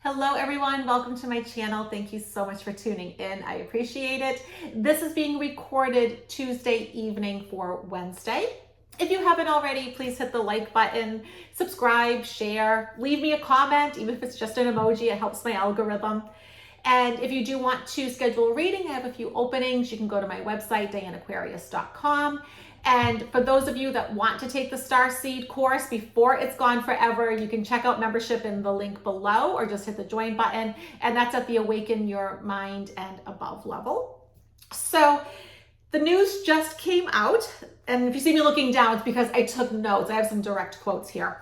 Hello everyone, welcome to my channel. Thank you so much for tuning in. I appreciate it. This is being recorded Tuesday evening for Wednesday. If you haven't already, please hit the like button, subscribe, share, leave me a comment, even if it's just an emoji, it helps my algorithm. And if you do want to schedule a reading, I have a few openings. You can go to my website, dianeaquarius.com. And for those of you that want to take the Starseed course before it's gone forever, you can check out membership in the link below or just hit the join button. And that's at the Awaken Your Mind and Above level. So the news just came out. And if you see me looking down, it's because I took notes. I have some direct quotes here.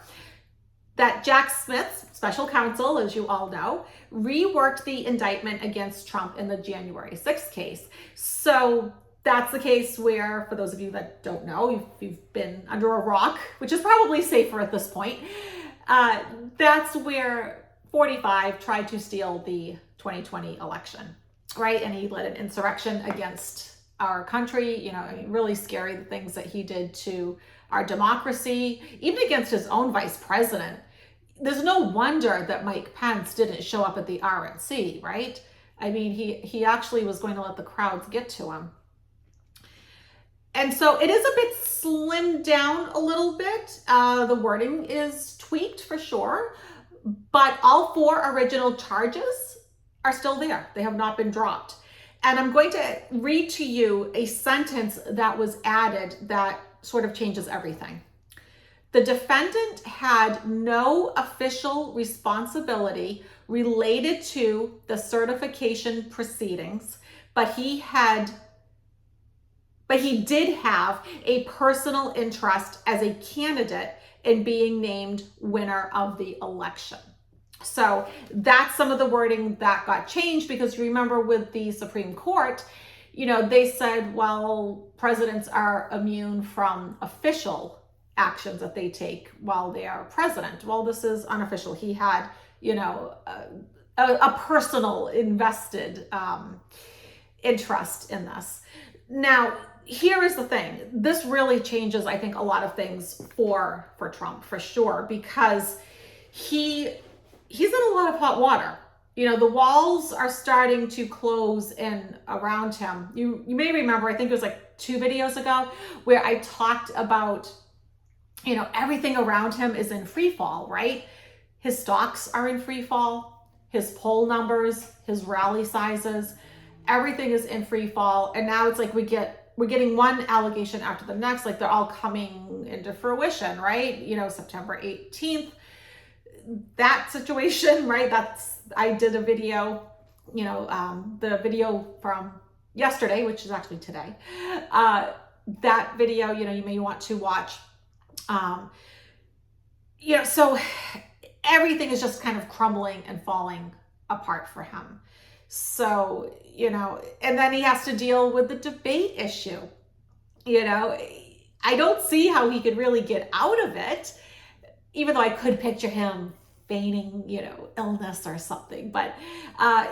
That Jack Smith's special counsel, as you all know, reworked the indictment against Trump in the January 6th case. So that's the case where, for those of you that don't know, if you've been under a rock, which is probably safer at this point, that's where 45 tried to steal the 2020 election, right? And he led an insurrection against our country. You know, I mean, really scary, the things that he did to our democracy, even against his own vice president. There's no wonder that Mike Pence didn't show up at the RNC, right? I mean, he actually was going to let the crowds get to him. And so it is a bit slimmed down a little bit. The wording is tweaked for sure, but all four original charges are still there. They have not been dropped. And I'm going to read to you a sentence that was added that sort of changes everything. The defendant had no official responsibility related to the certification proceedings, but he did have a personal interest as a candidate in being named winner of the election. So that's some of the wording that got changed, because remember with the Supreme Court, you know, they said, well, presidents are immune from official actions that they take while they are president. Well, this is unofficial. He had, you know, a personal invested interest in this. Now, here is the thing. This really changes, I think, a lot of things for Trump, for sure, because he's in a lot of hot water. You know, the walls are starting to close in around him. You may remember, I think it was like 2 videos ago, where I talked about, you know, everything around him is in free fall, right? His stocks are in free fall, his poll numbers, his rally sizes, everything is in free fall. And now it's like we're getting one allegation after the next, like they're all coming into fruition, right? You know, September 18th, that situation, right? I did a video, you know, the video from yesterday, which is actually today. That video, you know, you may want to watch. You know, so everything is just kind of crumbling and falling apart for him. So, you know, and then he has to deal with the debate issue. You know, I don't see how he could really get out of it, even though I could picture him feigning, you know, illness or something, but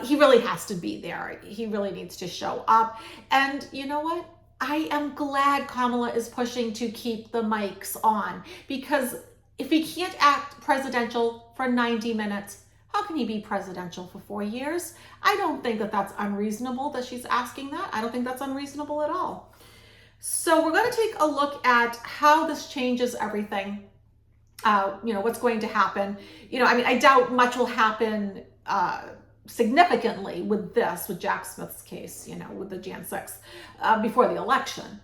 he really has to be there. He really needs to show up. And you know what? I am glad Kamala is pushing to keep the mics on, because if he can't act presidential for 90 minutes, how can he be presidential for 4 years? I don't think that that's unreasonable that she's asking that. I don't think that's unreasonable at all. So we're going to take a look at how this changes everything. You know, what's going to happen. You know, I mean, I doubt much will happen significantly with Jack Smith's case, you know, with the Jan 6th, before the election.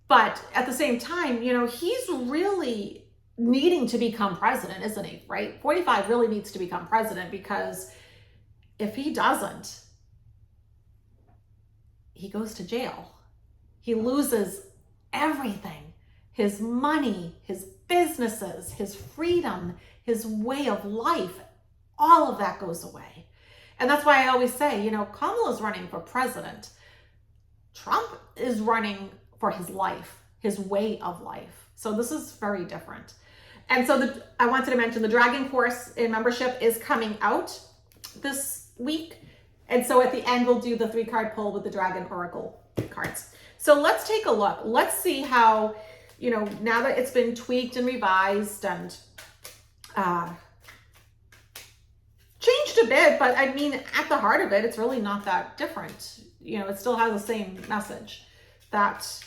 But at the same time, you know, he's really needing to become president, isn't he, right? 45 really needs to become president, because if he doesn't, he goes to jail. He loses everything, his money, his businesses, his freedom, his way of life, all of that goes away. And that's why I always say, you know, Kamala's running for president. Trump is running for his life, his way of life. So this is very different. And so I wanted to mention the Dragon course in membership is coming out this week. And so at the end, we'll do the 3-card pull with the Dragon Oracle cards. So let's take a look. Let's see how, you know, now that it's been tweaked and revised and changed a bit, but I mean, at the heart of it, it's really not that different. It still has the same message that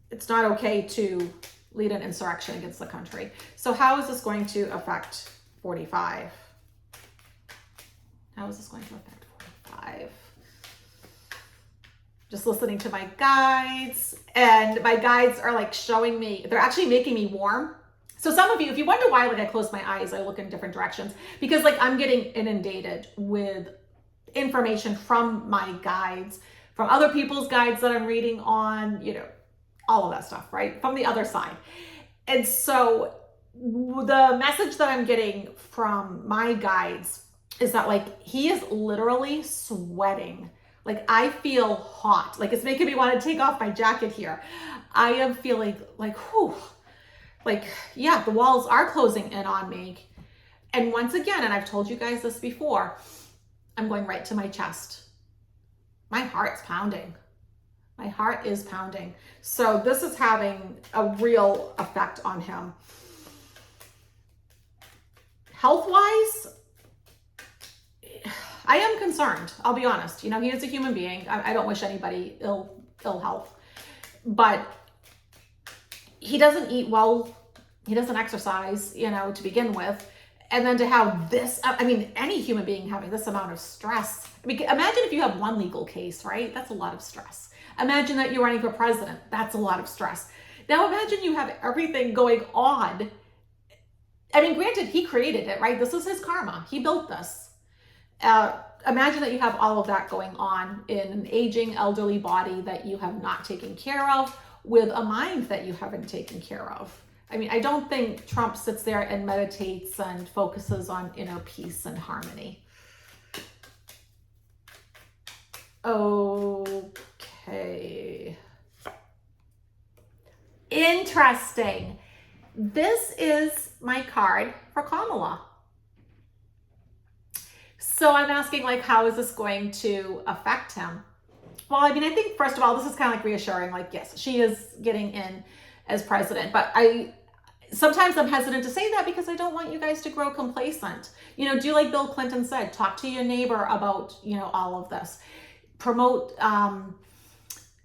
it's not okay to lead an insurrection against the country. So how is this going to affect 45? How is this going to affect 45? Just listening to my guides, and my guides are like showing me, they're actually making me warm. So some of you, if you wonder why, like I close my eyes, I look in different directions, because like I'm getting inundated with information from my guides, from other people's guides that I'm reading on, all of that stuff, right? From the other side. And so the message that I'm getting from my guides is that like he is literally sweating. Like I feel hot. Like it's making me want to take off my jacket here. I am feeling like, whew, like, yeah, the walls are closing in on me. And once again, and I've told you guys this before, I'm going right to my chest. My heart's pounding. My heart is pounding. So this is having a real effect on him. Health-wise, I am concerned. I'll be honest. He is a human being. I don't wish anybody ill health, but he doesn't eat well. He doesn't exercise, to begin with. And then to have this, I mean, any human being having this amount of stress. I mean, imagine if you have one legal case, right? That's a lot of stress. Imagine that you're running for president. That's a lot of stress. Now imagine you have everything going on. I mean, granted, he created it, right? This is his karma. He built this. Imagine that you have all of that going on in an aging, elderly body that you have not taken care of, with a mind that you haven't taken care of. I mean, I don't think Trump sits there and meditates and focuses on inner peace and harmony. Okay. Interesting. This is my card for Kamala. So I'm asking, like, how is this going to affect him? Well, I mean, I think, first of all, this is kind of like reassuring, like, yes, she is getting in as president, but sometimes I'm hesitant to say that because I don't want you guys to grow complacent. Do like Bill Clinton said, talk to your neighbor about, all of this. Promote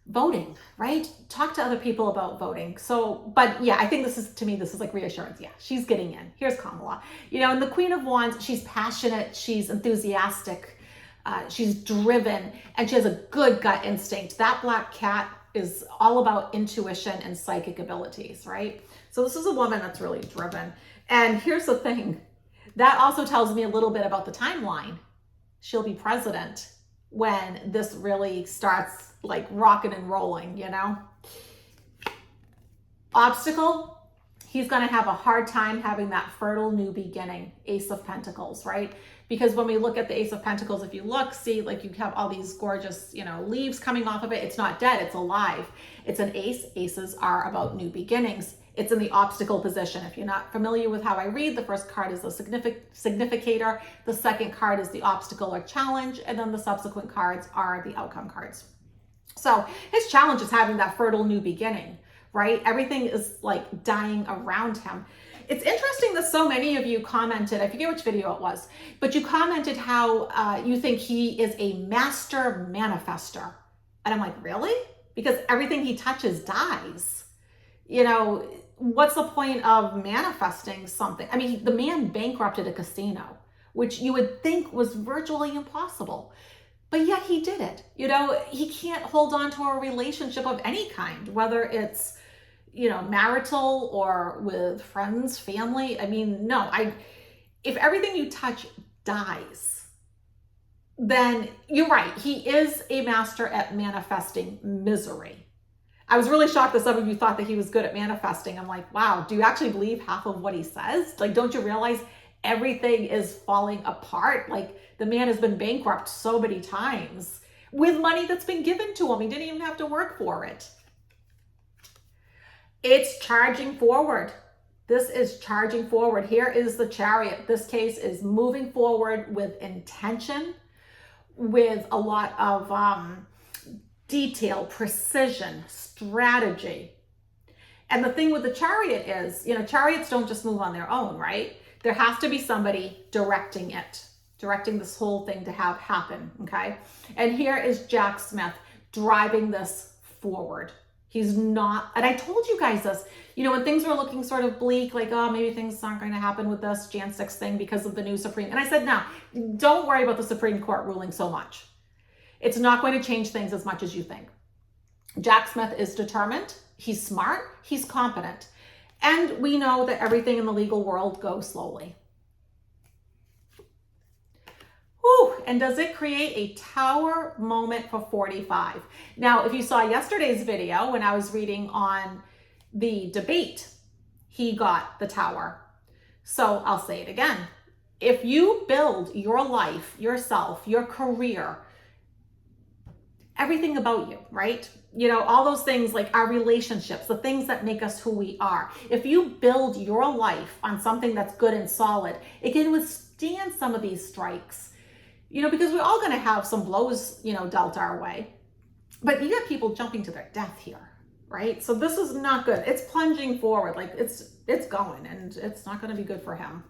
voting, right? Talk to other people about voting. So, but yeah, I think this is like reassurance. Yeah, she's getting in. Here's Kamala. And the Queen of Wands, she's passionate, she's enthusiastic, she's driven, and she has a good gut instinct. That black cat is all about intuition and psychic abilities, right? So this is a woman that's really driven. And here's the thing, that also tells me a little bit about the timeline. She'll be president when this really starts like rocking and rolling, Obstacle, he's going to have a hard time having that fertile new beginning, Ace of Pentacles, right? Because when we look at the Ace of Pentacles, if you look, see, like you have all these gorgeous, leaves coming off of it. It's not dead, it's alive. It's an ace. Aces are about new beginnings. It's in the obstacle position. If you're not familiar with how I read, the first card is the significator. The second card is the obstacle or challenge. And then the subsequent cards are the outcome cards. So his challenge is having that fertile new beginning, right? Everything is like dying around him. It's interesting that so many of you commented, I forget which video it was, but you commented how you think he is a master manifester. And I'm like, really? Because everything he touches dies. What's the point of manifesting something? I mean, the man bankrupted a casino, which you would think was virtually impossible. But yet he did it. He can't hold on to a relationship of any kind, whether it's, marital or with friends, family. I mean, no, if everything you touch dies, then you're right. He is a master at manifesting misery. I was really shocked that some of you thought that he was good at manifesting. I'm like, wow, do you actually believe half of what he says? Like, don't you realize everything is falling apart? Like, the man has been bankrupt so many times with money that's been given to him. He didn't even have to work for it. It's charging forward. This is charging forward. Here is the Chariot. This case is moving forward with intention, with a lot of detail, precision, strategy. And the thing with the Chariot is, chariots don't just move on their own, right? There has to be somebody directing it directing this whole thing to have happen, okay? And here is Jack Smith driving this forward. He's not, and I told you guys this, you know, when things were looking sort of bleak, like, oh, maybe things aren't going to happen with this Jan 6th thing because of the new Supreme. And I said, no, don't worry about the Supreme Court ruling so much. It's not going to change things as much as you think. Jack Smith is determined. He's smart. He's competent. And we know that everything in the legal world goes slowly. Whew, and does it create a tower moment for 45? Now, if you saw yesterday's video when I was reading on the debate, he got the tower. So I'll say it again. If you build your life, yourself, your career, everything about you, right? You know, all those things like our relationships, the things that make us who we are. If you build your life on something that's good and solid, it can withstand some of these strikes. You know, because we're all going to have some blows, you know, dealt our way. But you got people jumping to their death here, right? So this is not good. It's plunging forward, like it's going, and it's not going to be good for him.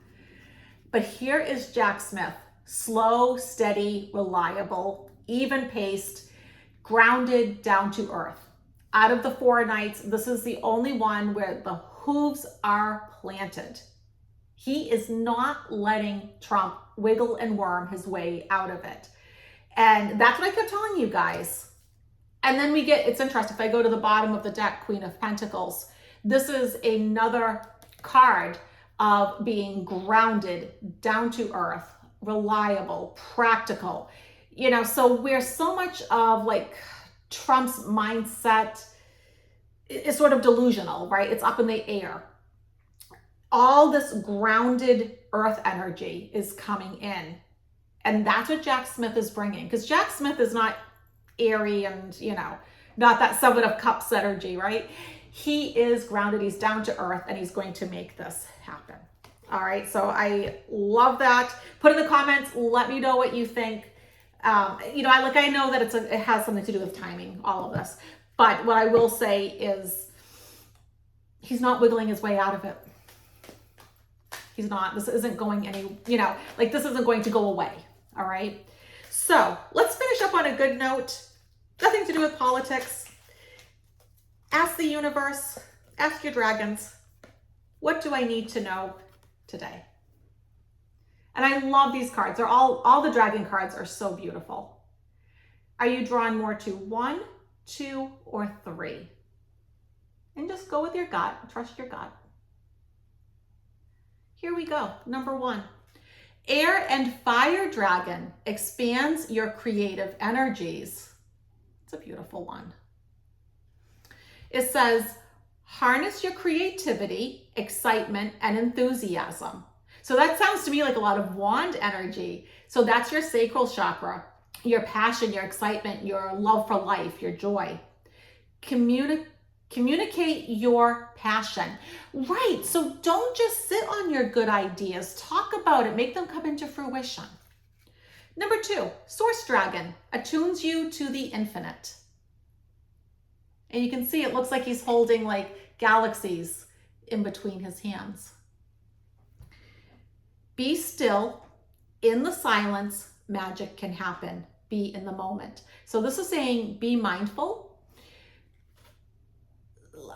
But here is Jack Smith, slow, steady, reliable, even-paced, grounded, down to earth. Out of the 4 knights, this is the only one where the hooves are planted. He is not letting Trump wiggle and worm his way out of it. And that's what I kept telling you guys. And then we get, it's interesting, if I go to the bottom of the deck, Queen of Pentacles, this is another card of being grounded, down to earth, reliable, practical. You know, so where so much of like Trump's mindset is sort of delusional, right? It's up in the air. All this grounded earth energy is coming in. And that's what Jack Smith is bringing. Because Jack Smith is not airy and, you know, not that 7 of Cups energy, right? He is grounded, he's down to earth, and he's going to make this happen. All right, so I love that. Put in the comments, let me know what you think. You know, I know that it has something to do with timing, all of this. But what I will say is he's not wiggling his way out of it. He's not. This isn't going any, you know, like this isn't going to go away. All right. So let's finish up on a good note. Nothing to do with politics. Ask the universe, ask your dragons, what do I need to know today? And I love these cards. They're all the dragon cards are so beautiful. Are you drawn more to 1, 2, or 3? And just go with your gut. Trust your gut. Here we go. Number 1. Air and fire dragon expands your creative energies. It's a beautiful one. It says, harness your creativity, excitement, and enthusiasm. So that sounds to me like a lot of wand energy. So that's your sacral chakra, your passion, your excitement, your love for life, your joy. Communicate your passion. Right, so don't just sit on your good ideas. Talk about it, make them come into fruition. Number 2, Source Dragon attunes you to the infinite. And you can see it looks like he's holding like galaxies in between his hands. Be still. In the silence, magic can happen. Be in the moment. So this is saying be mindful.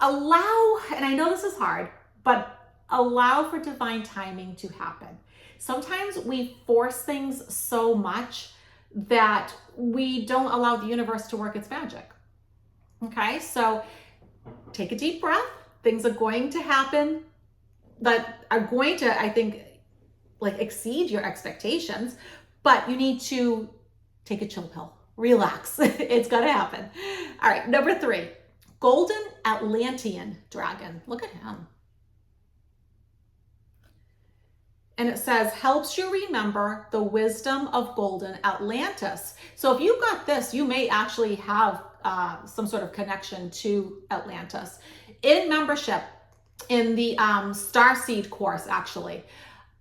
Allow, and I know this is hard, but allow for divine timing to happen. Sometimes we force things so much that we don't allow the universe to work its magic. Okay, so take a deep breath. Things are going to happen that are going to, I think, like exceed your expectations, but you need to take a chill pill, relax. It's gonna happen. All right, number 3, Golden Atlantean Dragon. Look at him. And it says, helps you remember the wisdom of Golden Atlantis. So if you got this, you may actually have some sort of connection to Atlantis. In membership, in the Starseed course, actually,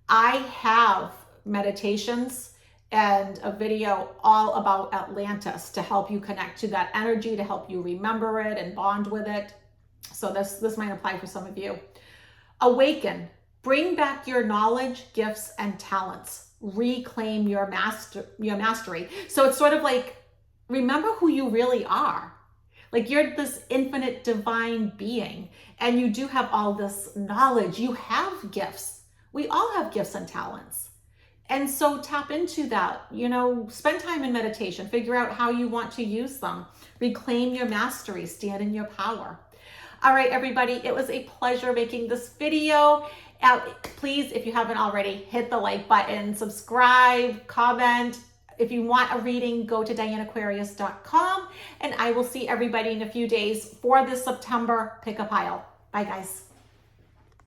I have meditations and a video all about Atlantis to help you connect to that energy, to help you remember it and bond with it. So this might apply for some of you. Awaken. Bring back your knowledge, gifts, and talents. reclaim your mastery. So it's sort of like, remember who you really are. Like, you're this infinite divine being, and you do have all this knowledge. You have gifts. We all have gifts and talents. And so tap into that, spend time in meditation, figure out how you want to use them, reclaim your mastery, stand in your power. All right, everybody, it was a pleasure making this video. Please, if you haven't already, hit the like button, subscribe, comment. If you want a reading, go to dianeaquarius.com, and I will see everybody in a few days for this September pick a pile. Bye, guys.